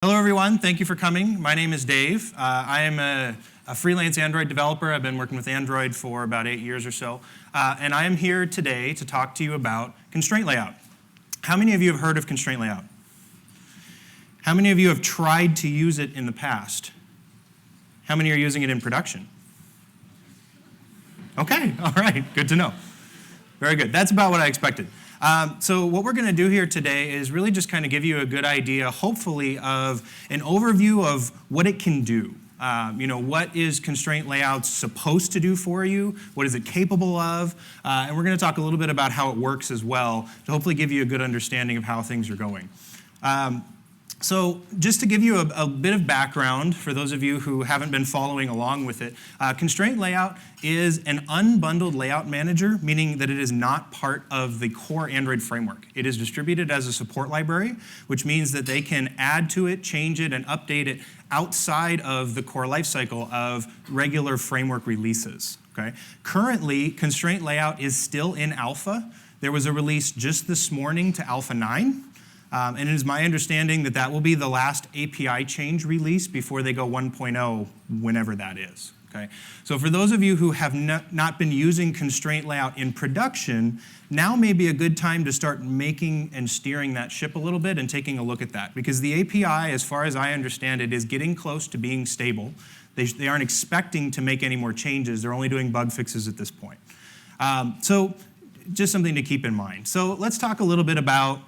Hello, everyone. Thank you for coming. My name is Dave. I am a freelance Android developer. I've been working with Android for about 8 years or so. And I am here today to talk to you about constraint layout. How many of you have heard of constraint layout? How many of you have tried to use it in the past? How many are using it in production? Okay, all right, good to know. Very good. That's about what I expected. So what we're going to do here today is really just kind of give you a good idea, hopefully, of an overview of what it can do. What is constraint layout supposed to do for you? What is it capable of? And we're going to talk a little bit about how it works as well to hopefully give you a good understanding of how things are going. So just to give you a bit of background for those of you who haven't been following along with it, Constraint Layout is an unbundled layout manager, meaning that it is not part of the core Android framework. It is distributed as a support library, which means that they can add to it, change it, and update it outside of the core lifecycle of regular framework releases. Okay? Currently, Constraint Layout is still in alpha. There was a release just this morning to Alpha 9. And it is my understanding that that will be the last API change release before they go 1.0, whenever that is. Okay? So for those of you who have not been using constraint layout in production, now may be a good time to start making and steering that ship a little bit and taking a look at that. Because the API, as far as I understand it, is getting close to being stable. They aren't expecting to make any more changes. They're only doing bug fixes at this point. So just something to keep in mind. So let's talk a little bit about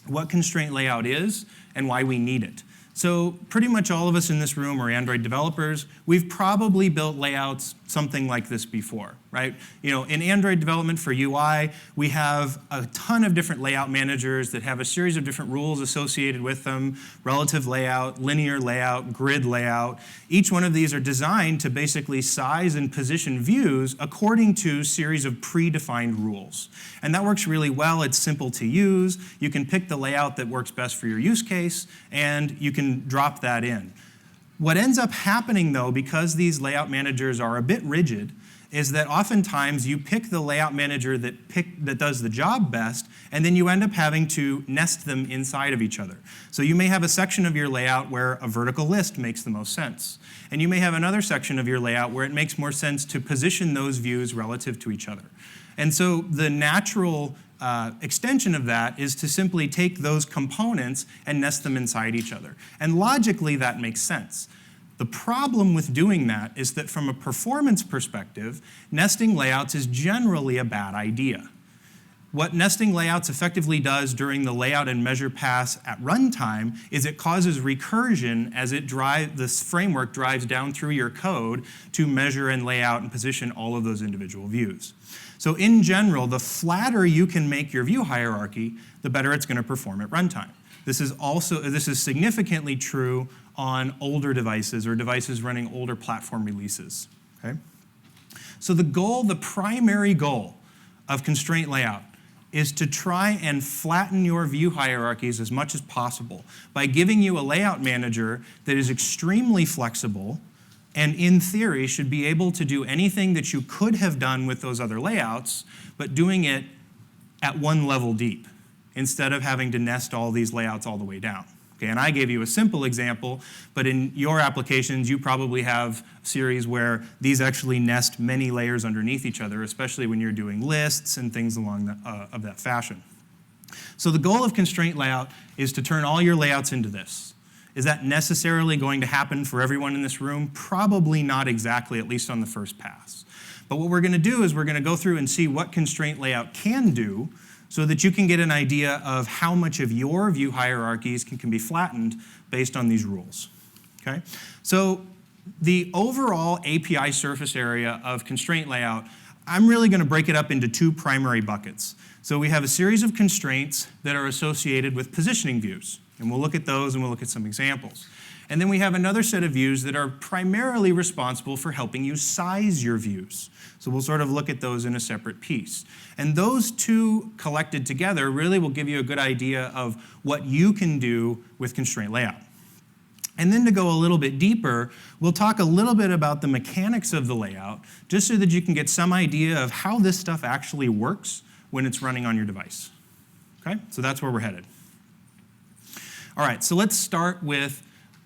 what constraint layout is and why we need it. So pretty much all of us in this room are Android developers. We've probably built layouts something like this before, right? In Android development for UI, we have a ton of different layout managers that have a series of different rules associated with them: relative layout, linear layout, grid layout. Each one of these are designed to basically size and position views according to a series of predefined rules. And that works really well. It's simple to use. You can pick the layout that works best for your use case, and you can drop that in. What ends up happening, though, because these layout managers are a bit rigid, is that oftentimes you pick the layout manager that does the job best, and then you end up having to nest them inside of each other. So you may have a section of your layout where a vertical list makes the most sense. And you may have another section of your layout where it makes more sense to position those views relative to each other. And so the natural extension of that is to simply take those components and nest them inside each other. And logically, that makes sense. The problem with doing that is that from a performance perspective, nesting layouts is generally a bad idea. What nesting layouts effectively does during the layout and measure pass at runtime is it causes recursion as this framework drives down through your code to measure and lay out and position all of those individual views. So in general, the flatter you can make your view hierarchy, the better it's going to perform at runtime. This is significantly true on older devices or devices running older platform releases. Okay? So the primary goal of constraint layout is to try and flatten your view hierarchies as much as possible by giving you a layout manager that is extremely flexible and in theory should be able to do anything that you could have done with those other layouts, but doing it at one level deep instead of having to nest all these layouts all the way down. Okay, and I gave you a simple example, but in your applications, you probably have a series where these actually nest many layers underneath each other, especially when you're doing lists and things along of that fashion. So the goal of constraint layout is to turn all your layouts into this. Is that necessarily going to happen for everyone in this room? Probably not exactly, at least on the first pass. But what we're going to do is we're going to go through and see what constraint layout can do so that you can get an idea of how much of your view hierarchies can be flattened based on these rules. Okay? So the overall API surface area of constraint layout, I'm really going to break it up into two primary buckets. So we have a series of constraints that are associated with positioning views. And we'll look at those and we'll look at some examples. And then we have another set of views that are primarily responsible for helping you size your views. So we'll sort of look at those in a separate piece. And those two collected together really will give you a good idea of what you can do with constraint layout. And then to go a little bit deeper, we'll talk a little bit about the mechanics of the layout, just so that you can get some idea of how this stuff actually works when it's running on your device. Okay? So that's where we're headed. All right, so let's start with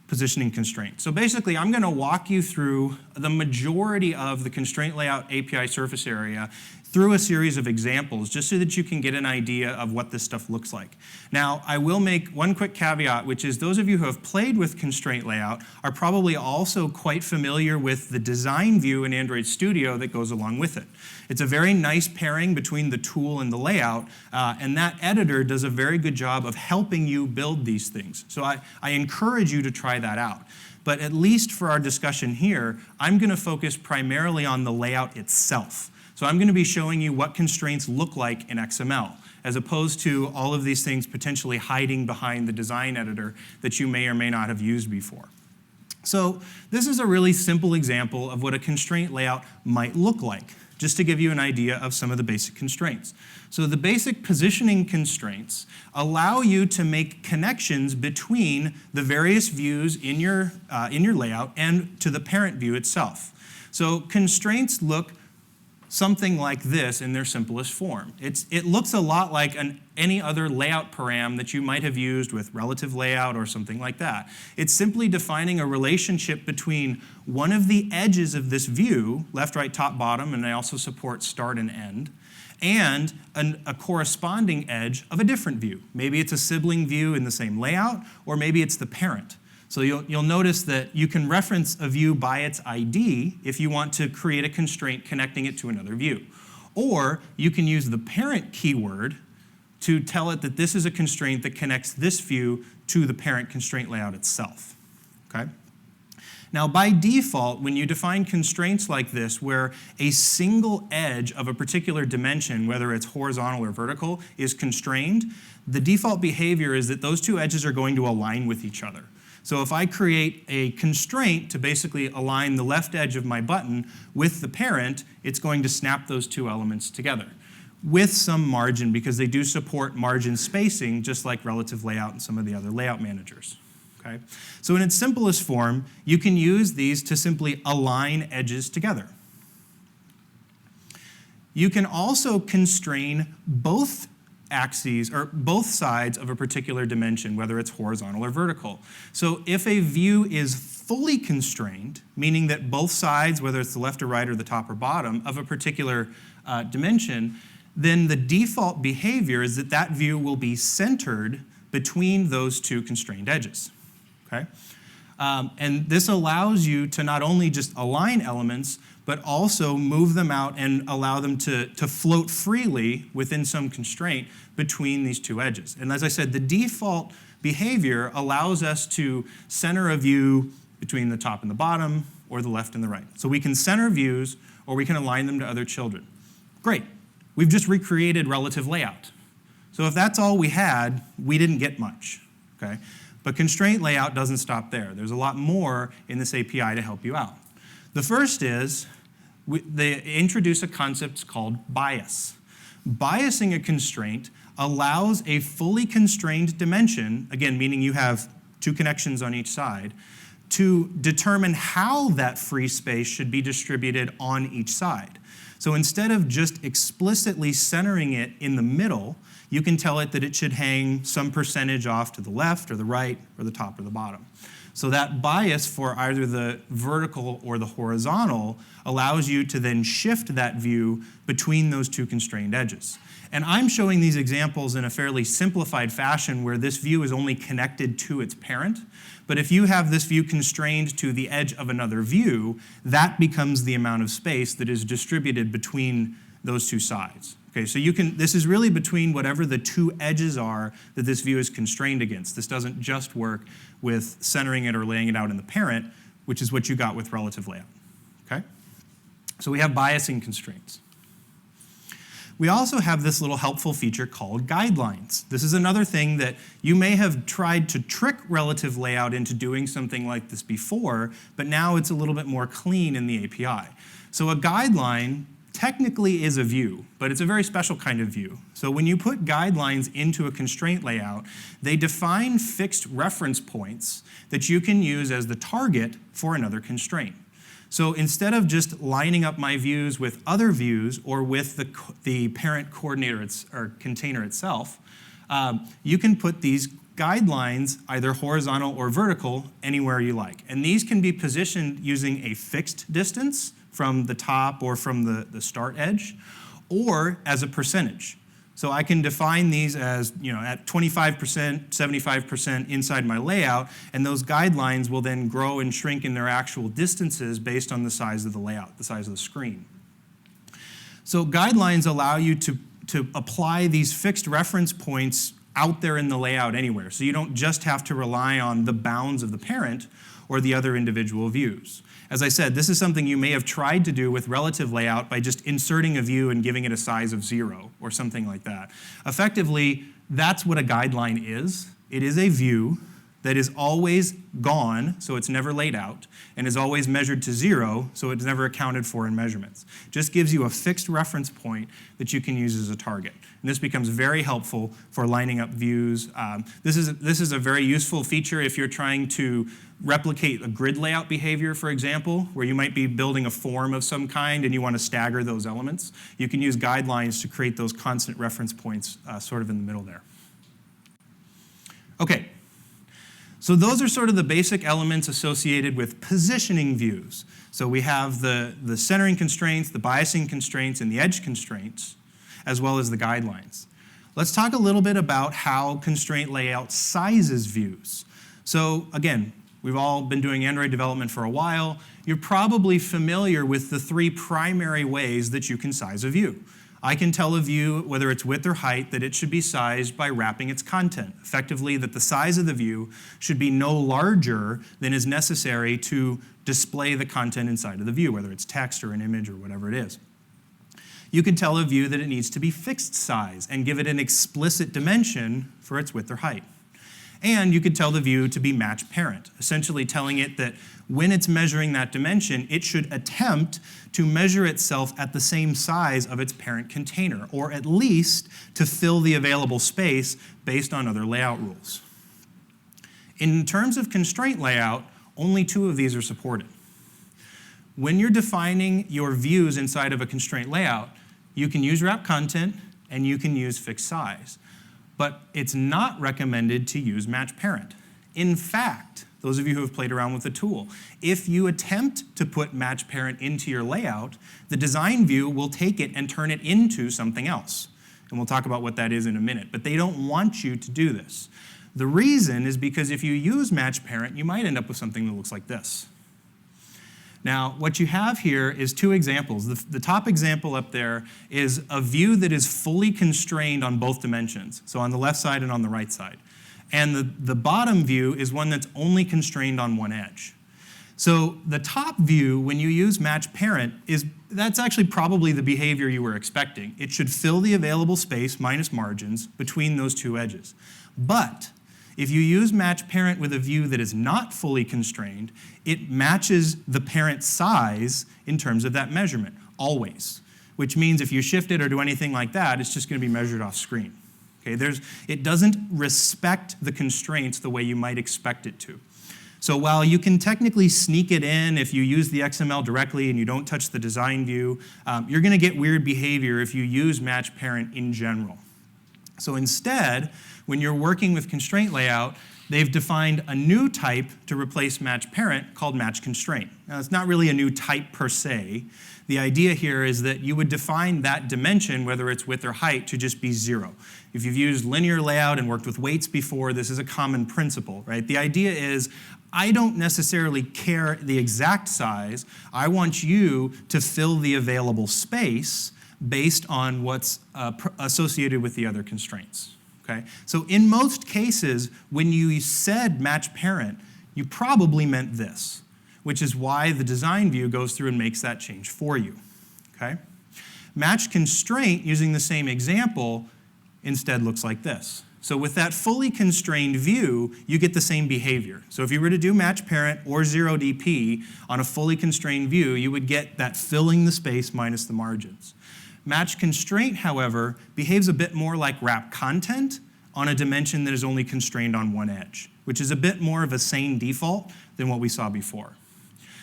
positioning constraint. So basically, I'm going to walk you through the majority of the constraint layout API surface area through a series of examples, just so that you can get an idea of what this stuff looks like. Now, I will make one quick caveat, which is those of you who have played with constraint layout are probably also quite familiar with the design view in Android Studio that goes along with it. It's a very nice pairing between the tool and the layout, and that editor does a very good job of helping you build these things. So I encourage you to try that out. But at least for our discussion here, I'm going to focus primarily on the layout itself. So I'm going to be showing you what constraints look like in XML, as opposed to all of these things potentially hiding behind the design editor that you may or may not have used before. So this is a really simple example of what a constraint layout might look like, just to give you an idea of some of the basic constraints. So the basic positioning constraints allow you to make connections between the various views in your layout and to the parent view itself. So constraints look something like this in their simplest form. It looks a lot like any other layout param that you might have used with relative layout or something like that. It's simply defining a relationship between one of the edges of this view, left, right, top, bottom, and I also support start and end, and a corresponding edge of a different view. Maybe it's a sibling view in the same layout, or maybe it's the parent. So you'll notice that you can reference a view by its ID if you want to create a constraint connecting it to another view. Or you can use the parent keyword to tell it that this is a constraint that connects this view to the parent constraint layout itself. Okay? Now, by default, when you define constraints like this, where a single edge of a particular dimension, whether it's horizontal or vertical, is constrained, the default behavior is that those two edges are going to align with each other. So if I create a constraint to basically align the left edge of my button with the parent, it's going to snap those two elements together with some margin, because they do support margin spacing, just like relative layout and some of the other layout managers. Okay? So in its simplest form, you can use these to simply align edges together. You can also constrain both axes or both sides of a particular dimension, whether it's horizontal or vertical. So if a view is fully constrained, meaning that both sides, whether it's the left or right or the top or bottom of a particular dimension, then the default behavior is that that view will be centered between those two constrained edges. Okay? And this allows you to not only just align elements, but also move them out and allow them to float freely within some constraint between these two edges. And as I said, the default behavior allows us to center a view between the top and the bottom, or the left and the right. So we can center views, or we can align them to other children. Great. We've just recreated relative layout. So if that's all we had, we didn't get much. Okay? But constraint layout doesn't stop there. There's a lot more in this API to help you out. The first is they introduce a concept called bias. Biasing a constraint allows a fully constrained dimension, again, meaning you have two connections on each side, to determine how that free space should be distributed on each side. So instead of just explicitly centering it in the middle, you can tell it that it should hang some percentage off to the left or the right or the top or the bottom. So that bias for either the vertical or the horizontal allows you to then shift that view between those two constrained edges. And I'm showing these examples in a fairly simplified fashion where this view is only connected to its parent. But if you have this view constrained to the edge of another view, that becomes the amount of space that is distributed between those two sides. Okay, so this is really between whatever the two edges are that this view is constrained against. This doesn't just work with centering it or laying it out in the parent, which is what you got with relative layout. Okay? So we have biasing constraints. We also have this little helpful feature called guidelines. This is another thing that you may have tried to trick relative layout into doing something like this before, but now it's a little bit more clean in the API. So a guideline technically is a view, but it's a very special kind of view. So when you put guidelines into a constraint layout, they define fixed reference points that you can use as the target for another constraint. So instead of just lining up my views with other views or with the parent coordinator or container itself, you can put these guidelines, either horizontal or vertical, anywhere you like. And these can be positioned using a fixed distance from the top or from the start edge, or as a percentage. So I can define these as, at 25%, 75% inside my layout, and those guidelines will then grow and shrink in their actual distances based on the size of the layout, the size of the screen. So guidelines allow you to apply these fixed reference points out there in the layout anywhere. So you don't just have to rely on the bounds of the parent or the other individual views. As I said, this is something you may have tried to do with relative layout by just inserting a view and giving it a size of 0 or something like that. Effectively, that's what a guideline is. It is a view that is always gone, so it's never laid out, and is always measured to 0, so it's never accounted for in measurements. Just gives you a fixed reference point that you can use as a target. And this becomes very helpful for lining up views. This is a very useful feature if you're trying to replicate a grid layout behavior, for example, where you might be building a form of some kind and you want to stagger those elements. You can use guidelines to create those constant reference points sort of in the middle there. Okay. So those are sort of the basic elements associated with positioning views. So we have the centering constraints, the biasing constraints, and the edge constraints, as well as the guidelines. Let's talk a little bit about how constraint layout sizes views. So again, we've all been doing Android development for a while. You're probably familiar with the 3 primary ways that you can size a view. I can tell a view, whether it's width or height, that it should be sized by wrapping its content. Effectively, that the size of the view should be no larger than is necessary to display the content inside of the view, whether it's text or an image or whatever it is. You can tell a view that it needs to be fixed size and give it an explicit dimension for its width or height. And you could tell the view to be match parent, essentially telling it that when it's measuring that dimension, it should attempt to measure itself at the same size of its parent container, or at least to fill the available space based on other layout rules. In terms of constraint layout, only 2 of these are supported. When you're defining your views inside of a constraint layout, you can use wrap content and you can use fixed size. But it's not recommended to use match parent. In fact, those of you who have played around with the tool, if you attempt to put match parent into your layout, the design view will take it and turn it into something else. And we'll talk about what that is in a minute. But they don't want you to do this. The reason is because if you use match parent, you might end up with something that looks like this. Now, what you have here is 2 examples. The top example up there is a view that is fully constrained on both dimensions, so on the left side and on the right side. And the bottom view is one that's only constrained on one edge. So the top view, when you use match parent, that's actually probably the behavior you were expecting. It should fill the available space minus margins between those 2 edges. But if you use match parent with a view that is not fully constrained, it matches the parent size in terms of that measurement, always. Which means if you shift it or do anything like that, it's just going to be measured off screen. Okay, it doesn't respect the constraints the way you might expect it to. So while you can technically sneak it in if you use the XML directly and you don't touch the design view, you're going to get weird behavior if you use match parent in general. So instead, when you're working with constraint layout, they've defined a new type to replace match parent called match constraint. Now, it's not really a new type per se. The idea here is that you would define that dimension, whether it's width or height, to just be 0. If you've used linear layout and worked with weights before, this is a common principle, right? The idea is, I don't necessarily care the exact size. I want you to fill the available space based on what's associated with the other constraints. Okay? So in most cases, when you said match parent, you probably meant this, which is why the design view goes through and makes that change for you. Okay? Match constraint, using the same example, instead looks like this. So with that fully constrained view, you get the same behavior. So if you were to do match parent or 0DP on a fully constrained view, you would get that filling the space minus the margins. Match constraint, however, behaves a bit more like wrap content on a dimension that is only constrained on one edge, which is a bit more of a sane default than what we saw before.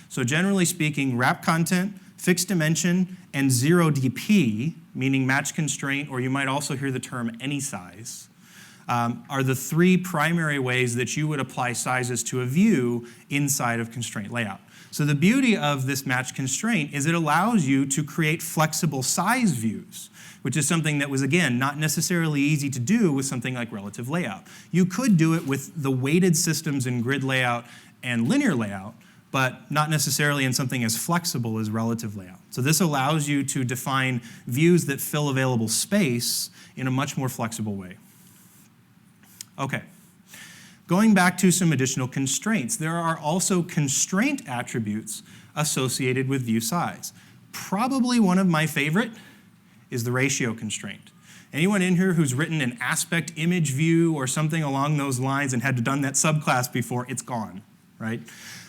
So generally speaking, wrap content, fixed dimension, and 0DP, meaning match constraint, or you might also hear the term any size, are the three primary ways that you would apply sizes to a view inside of constraint layout. So the beauty of this match constraint is it allows you to create flexible size views, which is something that was, again, not necessarily easy to do with something like relative layout. You could do it with the weighted systems in grid layout and linear layout, but not necessarily in something as flexible as relative layout. So this allows you to define views that fill available space in a much more flexible way. Okay. Going back to some additional constraints, there are also constraint attributes associated with view size. Probably one of my favorite is the ratio constraint. Anyone in here who's written an aspect image view or something along those lines and had to done that subclass before, it's gone, right?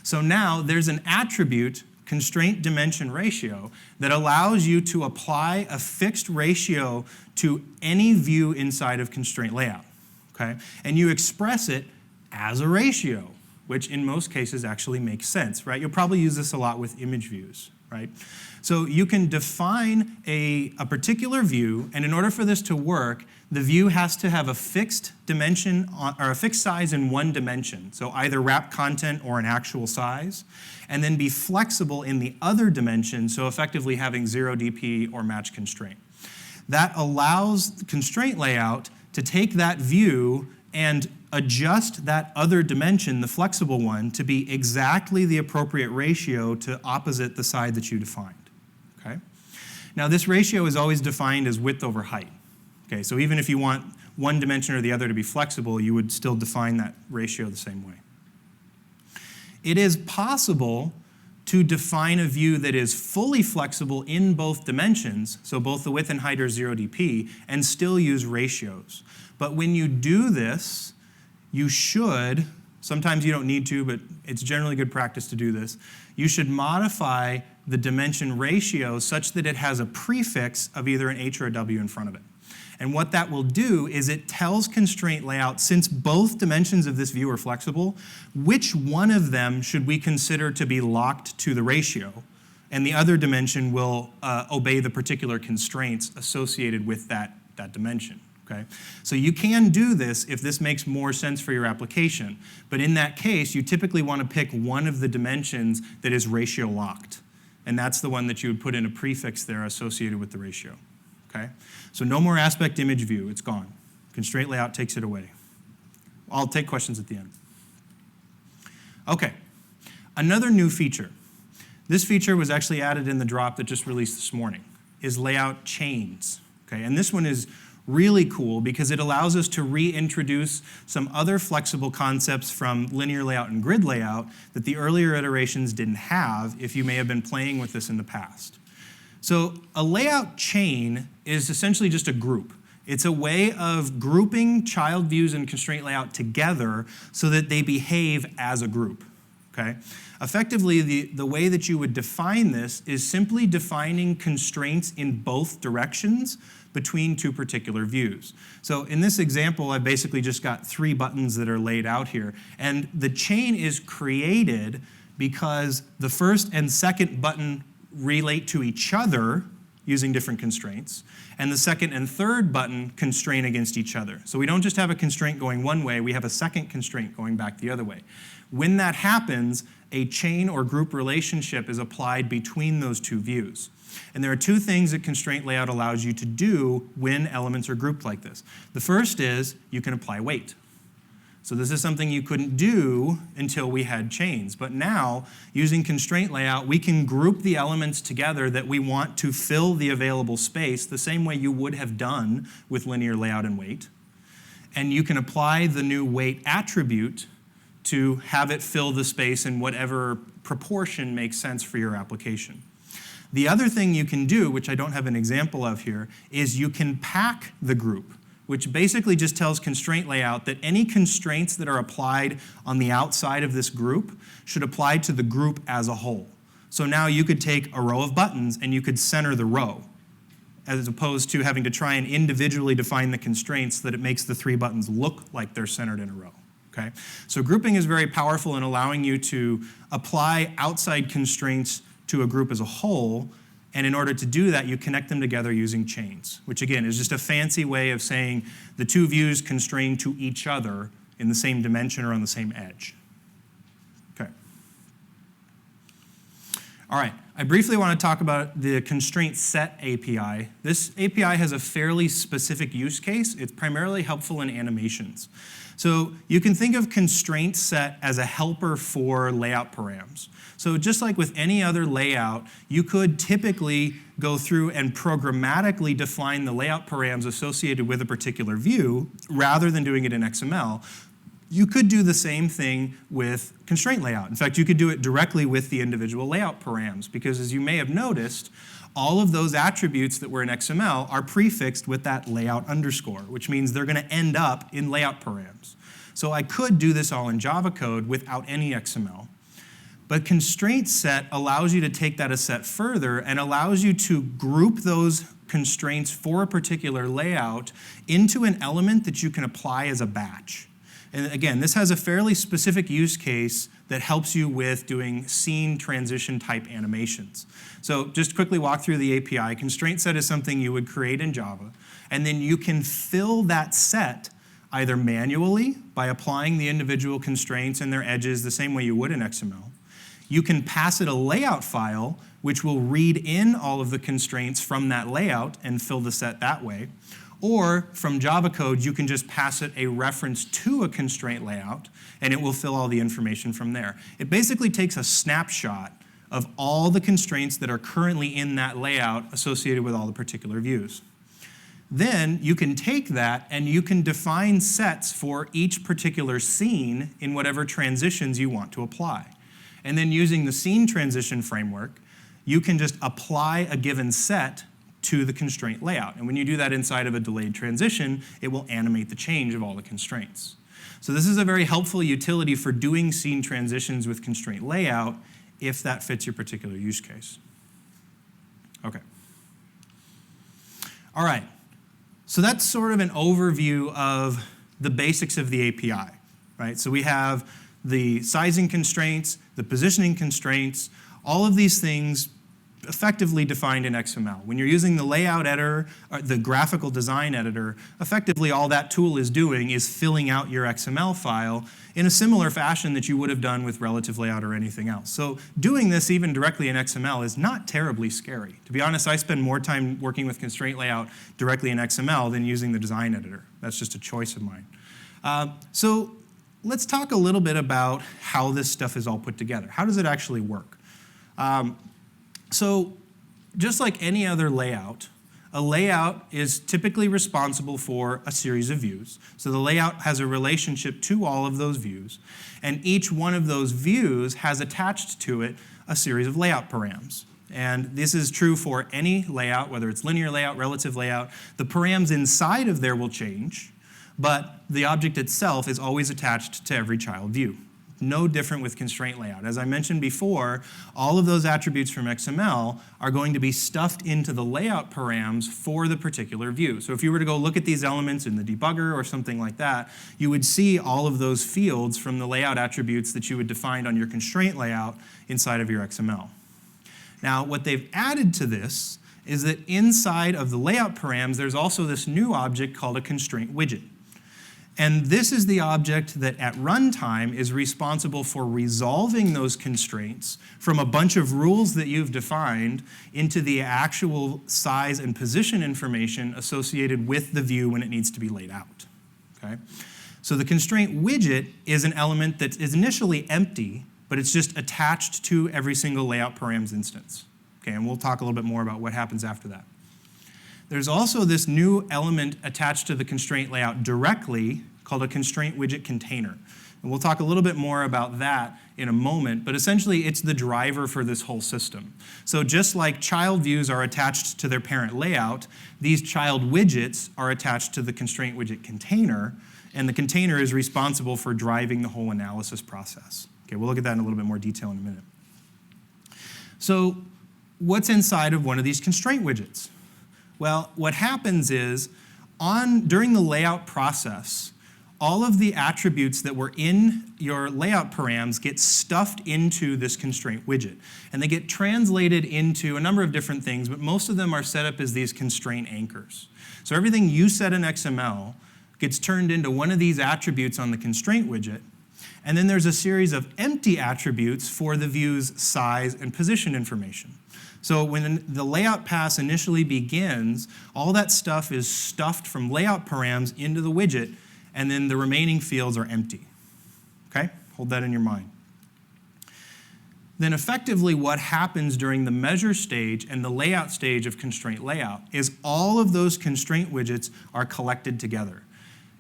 So now there's an attribute, constraint dimension ratio, that allows you to apply a fixed ratio to any view inside of constraint layout, okay? And you express it as a ratio, which in most cases actually makes sense, right? You'll probably use this a lot with image views, right? So you can define a particular view, and in order for this to work, the view has to have a fixed dimension or a fixed size in one dimension, so either wrap content or an actual size, and then be flexible in the other dimension, so effectively having 0 DP or match constraint. That allows the constraint layout to take that view and adjust that other dimension, the flexible one, to be exactly the appropriate ratio to opposite the side that you defined, okay? Now this ratio is always defined as width over height, okay? So even if you want one dimension or the other to be flexible, you would still define that ratio the same way. It is possible to define a view that is fully flexible in both dimensions, so both the width and height are 0 dp, and still use ratios. But when you do this, you should, sometimes you don't need to, but it's generally good practice to do this, you should modify the dimension ratio such that it has a prefix of either an H or a W in front of it. And what that will do is it tells constraint layout, since both dimensions of this view are flexible, which one of them should we consider to be locked to the ratio, and the other dimension will obey the particular constraints associated with that dimension. Okay? So you can do this if this makes more sense for your application, but in that case, you typically want to pick one of the dimensions that is ratio locked, and that's the one that you would put in a prefix there associated with the ratio. Okay? So no more aspect image view, it's gone. Constraint layout takes it away. I'll take questions at the end. Okay, another new feature. This feature was actually added in the drop that just released this morning, is layout chains. Okay, and this one is really cool because it allows us to reintroduce some other flexible concepts from linear layout and grid layout that the earlier iterations didn't have if you may have been playing with this in the past. So a layout chain is essentially just a group. It's a way of grouping child views and constraint layout together so that they behave as a group. Okay? Effectively, the way that you would define this is simply defining constraints in both directions between two particular views. So in this example, I basically just got 3 buttons that are laid out here. And the chain is created because the first and second button relate to each other using different constraints, and the second and third button constrain against each other. So we don't just have a constraint going one way, we have a second constraint going back the other way. When that happens, a chain or group relationship is applied between those two views. And there are 2 things that constraint layout allows you to do when elements are grouped like this. The first is you can apply weight. So this is something you couldn't do until we had chains. But now, using constraint layout, we can group the elements together that we want to fill the available space the same way you would have done with linear layout and weight. And you can apply the new weight attribute to have it fill the space in whatever proportion makes sense for your application. The other thing you can do, which I don't have an example of here, is you can pack the group, which basically just tells constraint layout that any constraints that are applied on the outside of this group should apply to the group as a whole. So now you could take a row of buttons and you could center the row, as opposed to having to try and individually define the constraints that it makes the 3 buttons look like they're centered in a row. Okay? So grouping is very powerful in allowing you to apply outside constraints to a group as a whole And in order to do that, you connect them together using chains, which again is just a fancy way of saying the two views constrain to each other in the same dimension or on the same edge. Okay. All right, I briefly want to talk about the ConstraintSet API. This API has a fairly specific use case. It's primarily helpful in animations. So you can think of ConstraintSet as a helper for layout params. So just like with any other layout, you could typically go through and programmatically define the layout params associated with a particular view rather than doing it in XML. You could do the same thing with constraint layout. In fact, you could do it directly with the individual layout params because as you may have noticed, all of those attributes that were in XML are prefixed with that layout underscore, which means they're going to end up in layout params. So I could do this all in Java code without any XML. But ConstraintSet allows you to take that a step further and allows you to group those constraints for a particular layout into an element that you can apply as a batch. And again, this has a fairly specific use case that helps you with doing scene transition type animations. So just quickly walk through the API. ConstraintSet is something you would create in Java, and then you can fill that set either manually by applying the individual constraints and their edges the same way you would in XML. You can pass it a layout file, which will read in all of the constraints from that layout and fill the set that way. Or from Java code, you can just pass it a reference to a constraint layout, and it will fill all the information from there. It basically takes a snapshot of all the constraints that are currently in that layout associated with all the particular views. Then you can take that and you can define sets for each particular scene in whatever transitions you want to apply. And then using the scene transition framework, you can just apply a given set to the constraint layout. And when you do that inside of a delayed transition, it will animate the change of all the constraints. So this is a very helpful utility for doing scene transitions with constraint layout if that fits your particular use case. Okay. All right. So that's sort of an overview of the basics of the API, right? So we have the sizing constraints, the positioning constraints, all of these things effectively defined in XML. When you're using the layout editor, or the graphical design editor, effectively all that tool is doing is filling out your XML file in a similar fashion that you would have done with relative layout or anything else. So doing this even directly in XML is not terribly scary. To be honest, I spend more time working with constraint layout directly in XML than using the design editor. That's just a choice of mine. So let's talk a little bit about how this stuff is all put together. How does it actually work? So just like any other layout, a layout is typically responsible for a series of views. So the layout has a relationship to all of those views, and each one of those views has attached to it a series of layout params. And this is true for any layout, whether it's linear layout, relative layout. The params inside of there will change, but the object itself is always attached to every child view. No different with constraint layout. As I mentioned before, all of those attributes from XML are going to be stuffed into the layout params for the particular view. So if you were to go look at these elements in the debugger or something like that, you would see all of those fields from the layout attributes that you would define on your constraint layout inside of your XML. Now, what they've added to this is that inside of the layout params, there's also this new object called a constraint widget. And this is the object that at runtime is responsible for resolving those constraints from a bunch of rules that you've defined into the actual size and position information associated with the view when it needs to be laid out. Okay? So the constraint widget is an element that is initially empty, but it's just attached to every single layout params instance. Okay, and we'll talk a little bit more about what happens after that. There's also this new element attached to the constraint layout directly called a constraint widget container. And we'll talk a little bit more about that in a moment, but essentially it's the driver for this whole system. So just like child views are attached to their parent layout, these child widgets are attached to the constraint widget container, and the container is responsible for driving the whole analysis process. Okay, we'll look at that in a little bit more detail in a minute. So what's inside of one of these constraint widgets? Well, what happens is during the layout process, all of the attributes that were in your layout params get stuffed into this constraint widget. And they get translated into a number of different things, but most of them are set up as these constraint anchors. So everything you set in XML gets turned into one of these attributes on the constraint widget. And then there's a series of empty attributes for the view's size and position information. So when the layout pass initially begins, all that stuff is stuffed from layout params into the widget, and then the remaining fields are empty. Okay? Hold that in your mind. Then effectively what happens during the measure stage and the layout stage of constraint layout is all of those constraint widgets are collected together.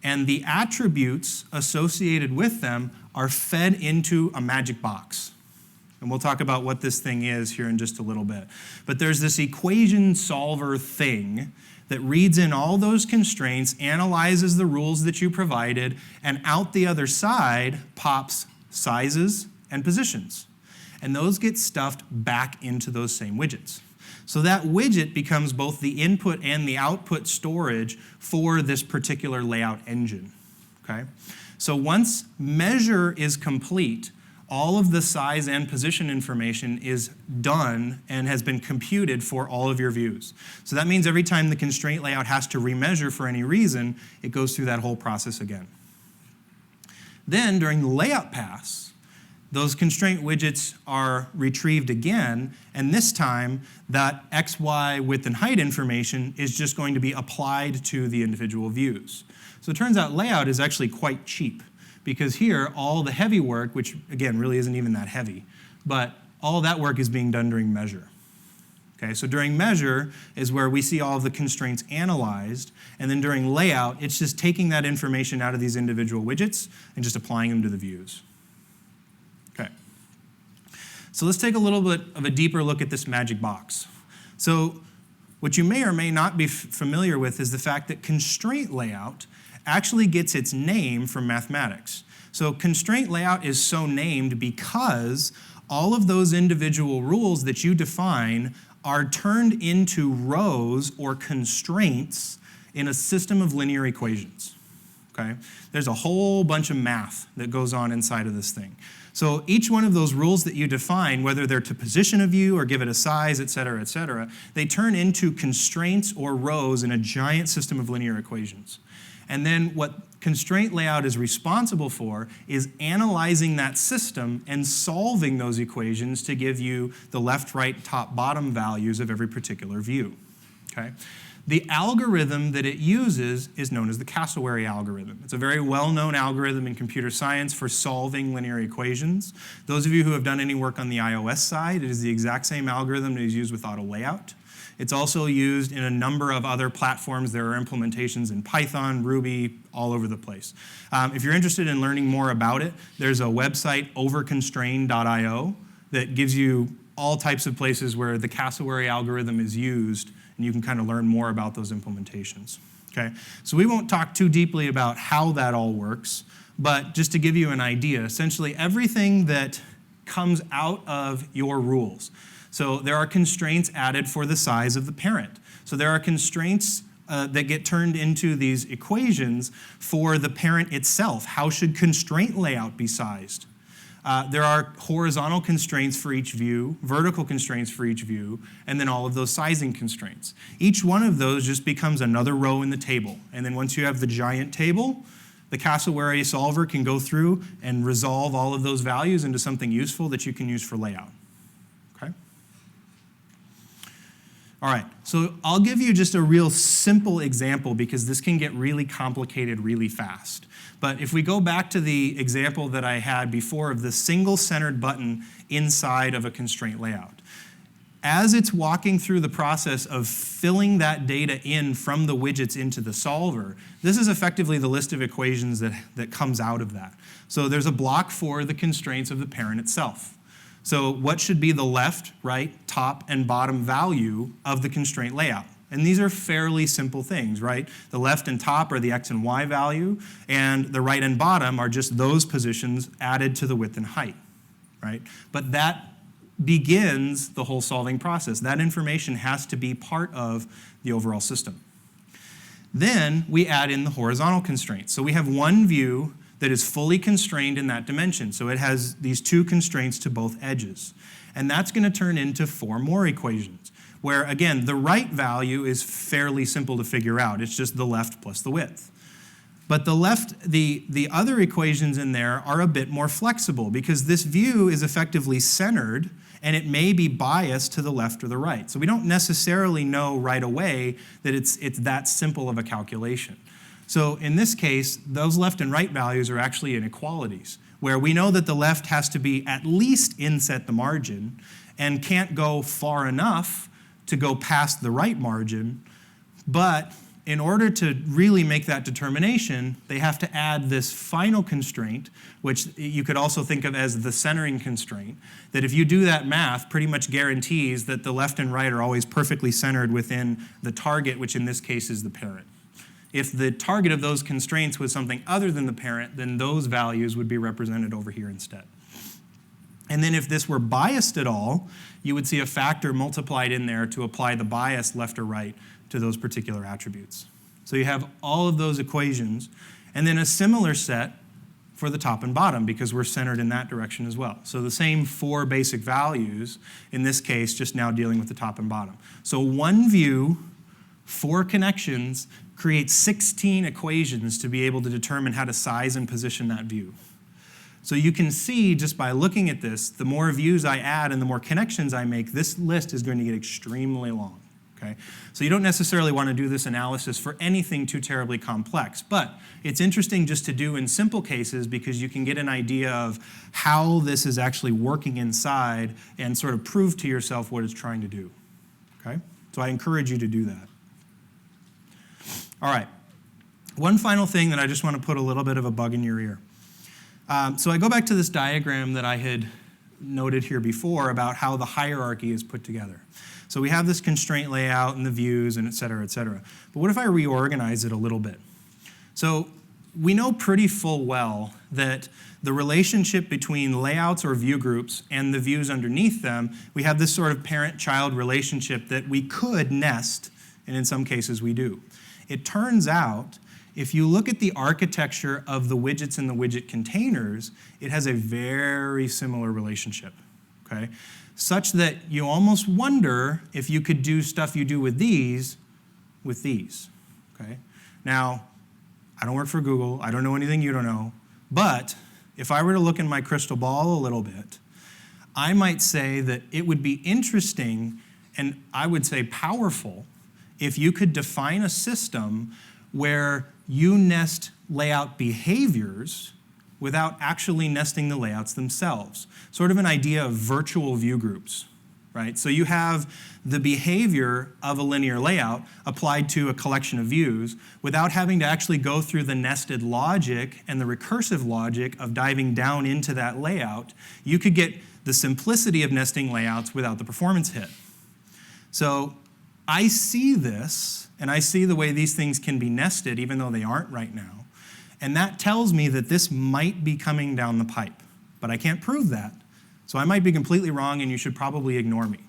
And the attributes associated with them are fed into a magic box. And we'll talk about what this thing is here in just a little bit. But there's this equation solver thing that reads in all those constraints, analyzes the rules that you provided, and out the other side pops sizes and positions. And those get stuffed back into those same widgets. So that widget becomes both the input and the output storage for this particular layout engine. Okay? So once measure is complete, all of the size and position information is done and has been computed for all of your views. So that means every time the constraint layout has to remeasure for any reason, it goes through that whole process again. Then during the layout pass, those constraint widgets are retrieved again, and this time that X, Y, width, and height information is just going to be applied to the individual views. So it turns out layout is actually quite cheap, because here all the heavy work, which again really isn't even that heavy, but all that work is being done during measure. Okay, so during measure is where we see all of the constraints analyzed, and then during layout, it's just taking that information out of these individual widgets and just applying them to the views. Okay, so let's take a little bit of a deeper look at this magic box. So what you may or may not be familiar with is the fact that constraint layout actually gets its name from mathematics. So constraint layout is so named because all of those individual rules that you define are turned into rows or constraints in a system of linear equations. Okay? There's a whole bunch of math that goes on inside of this thing. So each one of those rules that you define, whether they're to position a view or give it a size, et cetera, they turn into constraints or rows in a giant system of linear equations. And then what constraint layout is responsible for is analyzing that system and solving those equations to give you the left, right, top, bottom values of every particular view. Okay? The algorithm that it uses is known as the cassowary algorithm. It's a very well-known algorithm in computer science for solving linear equations. Those of you who have done any work on the iOS side, it is the exact same algorithm that is used with auto layout. It's also used in a number of other platforms. There are implementations in Python, Ruby, all over the place. If you're interested in learning more about it, there's a website, overconstrain.io, that gives you all types of places where the cassowary algorithm is used, and you can kind of learn more about those implementations. Okay? So we won't talk too deeply about how that all works, but just to give you an idea, essentially everything that comes out of your rules. So there are constraints added for the size of the parent. So there are constraints that get turned into these equations for the parent itself. How should constraint layout be sized? There are horizontal constraints for each view, vertical constraints for each view, and then all of those sizing constraints. Each one of those just becomes another row in the table. And then once you have the giant table, the cassowary solver can go through and resolve all of those values into something useful that you can use for layout. Okay? All right, so I'll give you just a real simple example because this can get really complicated really fast. But if we go back to the example that I had before of the single centered button inside of a constraint layout, as it's walking through the process of filling that data in from the widgets into the solver, this is effectively the list of equations that comes out of that. So there's a block for the constraints of the parent itself. So what should be the left, right, top, and bottom value of the constraint layout? And these are fairly simple things, right? The left and top are the X and Y value, and the right and bottom are just those positions added to the width and height, right? But that begins the whole solving process. That information has to be part of the overall system. Then we add in the horizontal constraints. So we have one view that is fully constrained in that dimension. So it has these two constraints to both edges. And that's going to turn into 4 more equations, where, again, the right value is fairly simple to figure out. It's just the left plus the width. But the other equations in there are a bit more flexible because this view is effectively centered and it may be biased to the left or the right. So we don't necessarily know right away that it's that simple of a calculation. So in this case, those left and right values are actually inequalities, where we know that the left has to be at least inset the margin and can't go far enough to go past the right margin, but in order to really make that determination, they have to add this final constraint, which you could also think of as the centering constraint, that if you do that math, pretty much guarantees that the left and right are always perfectly centered within the target, which in this case is the parent. If the target of those constraints was something other than the parent, then those values would be represented over here instead. And then if this were biased at all, you would see a factor multiplied in there to apply the bias left or right to those particular attributes. So you have all of those equations, and then a similar set for the top and bottom because we're centered in that direction as well. So the same 4 basic values, in this case, just now dealing with the top and bottom. So one view, 4 connections, creates 16 equations to be able to determine how to size and position that view. So you can see just by looking at this, the more views I add and the more connections I make, this list is going to get extremely long. Okay? So you don't necessarily want to do this analysis for anything too terribly complex, but it's interesting just to do in simple cases because you can get an idea of how this is actually working inside and sort of prove to yourself what it's trying to do. Okay? So I encourage you to do that. All right. One final thing that I just want to put a little bit of a bug in your ear. So I go back to this diagram that I had noted here before about how the hierarchy is put together. So we have this constraint layout and the views and et cetera, et cetera. But what if I reorganize it a little bit? So we know pretty full well that the relationship between layouts or view groups and the views underneath them, we have this sort of parent-child relationship that we could nest, and in some cases we do. It turns out, if you look at the architecture of the widgets and the widget containers, it has a very similar relationship, okay? Such that you almost wonder if you could do stuff you do with these, okay? Now, I don't work for Google. I don't know anything you don't know. But if I were to look in my crystal ball a little bit, I might say that it would be interesting, and I would say powerful, if you could define a system where you nest layout behaviors without actually nesting the layouts themselves. Sort of an idea of virtual view groups, right? So you have the behavior of a linear layout applied to a collection of views without having to actually go through the nested logic and the recursive logic of diving down into that layout. You could get the simplicity of nesting layouts without the performance hit. So I see this, and I see the way these things can be nested even though they aren't right now. And that tells me that this might be coming down the pipe. But I can't prove that. So I might be completely wrong and you should probably ignore me.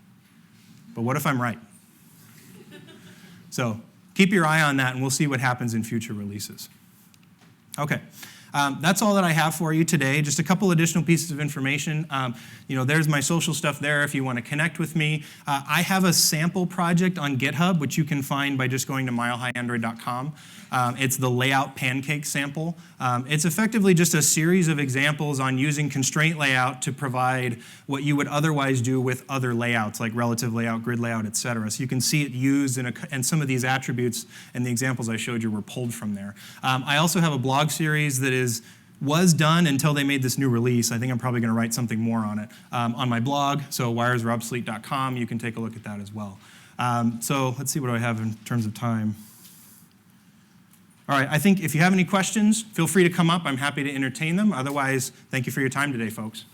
But what if I'm right? So keep your eye on that and we'll see what happens in future releases. Okay. That's all that I have for you today. Just a couple additional pieces of information. There's my social stuff there if you want to connect with me. I have a sample project on GitHub, which you can find by just going to milehighandroid.com. It's the layout pancake sample. It's effectively just a series of examples on using constraint layout to provide what you would otherwise do with other layouts, like relative layout, grid layout, et cetera. So you can see it used, and some of these attributes and the examples I showed you were pulled from there. I also have a blog series that was done until they made this new release. I think I'm probably going to write something more on it on my blog. So wiresreobsolete.com, you can take a look at that as well. So let's see what do I have in terms of time. All right, I think if you have any questions, feel free to come up. I'm happy to entertain them. Otherwise, thank you for your time today, folks.